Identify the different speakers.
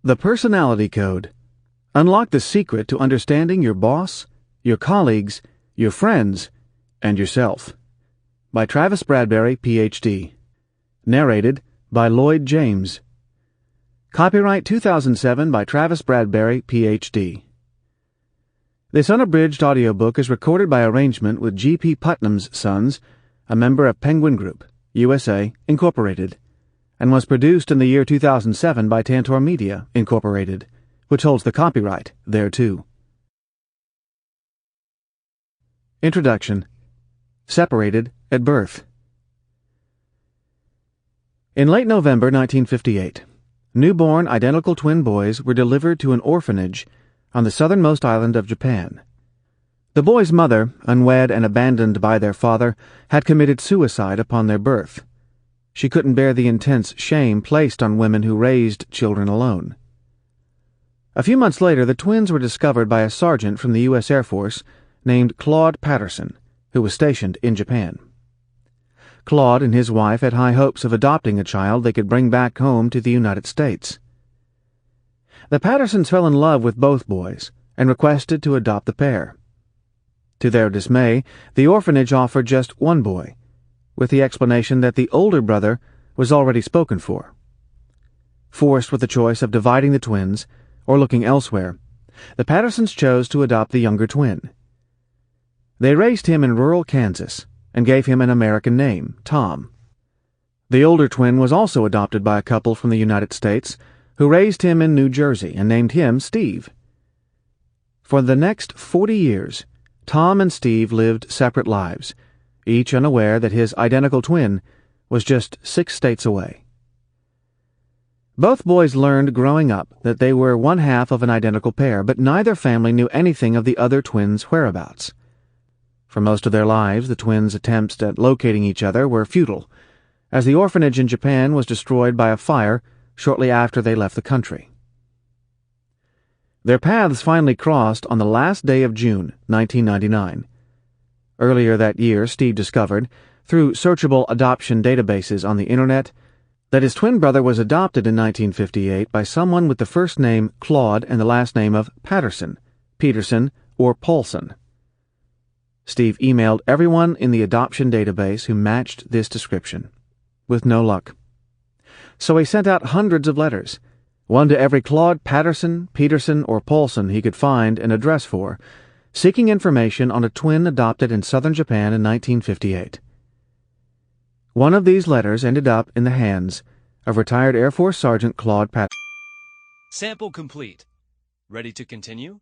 Speaker 1: The Personality Code. Unlock the secret to understanding your boss, your colleagues, your friends, and yourself. By Travis Bradberry, Ph.D. Narrated by Lloyd James. Copyright 2007 by Travis Bradberry, Ph.D. This unabridged audiobook is recorded by arrangement with G.P. Putnam's Sons, a member of Penguin Group, USA, Incorporated, and was produced in the year 2007 by Tantor Media, Incorporated, which holds the copyright thereto. Introduction. Separated at birth. In late November 1958, newborn identical twin boys were delivered to an orphanage on the southernmost island of Japan. The boys' mother, unwed and abandoned by their father, had committed suicide upon their birth. She couldn't bear the intense shame placed on women who raised children alone. A few months later, the twins were discovered by a sergeant from the U.S. Air Force named Claude Patterson, who was stationed in Japan. Claude and his wife had high hopes of adopting a child they could bring back home to the United States. The Pattersons fell in love with both boys and requested to adopt the pair. To their dismay, the orphanage offered just one boy, with the explanation that the older brother was already spoken for. Forced with the choice of dividing the twins or looking elsewhere, the Pattersons chose to adopt the younger twin. They raised him in rural Kansas and gave him an American name, Tom. The older twin was also adopted by a couple from the United States who raised him in New Jersey and named him Steve. For the next 40 years, Tom and Steve lived separate lives, each unaware that his identical twin was just 6 states away. Both boys learned growing up that they were one half of an identical pair, but neither family knew anything of the other twins' whereabouts. For most of their lives, the twins' attempts at locating each other were futile, as the orphanage in Japan was destroyed by a fire shortly after they left the country. Their paths finally crossed on the last day of June, 1999. Earlier that year, Steve discovered, through searchable adoption databases on the Internet, that his twin brother was adopted in 1958 by someone with the first name Claude and the last name of Patterson, Peterson, or Paulson. Steve emailed everyone in the adoption database who matched this description, with no luck. So he sent out hundreds of letters, one to every Claude Patterson, Peterson, or Paulson he could find an address for, seeking information on a twin adopted in southern Japan in 1958. One of these letters ended up in the hands of retired Air Force Sergeant Claude Patterson.
Speaker 2: Sample complete. Ready to continue?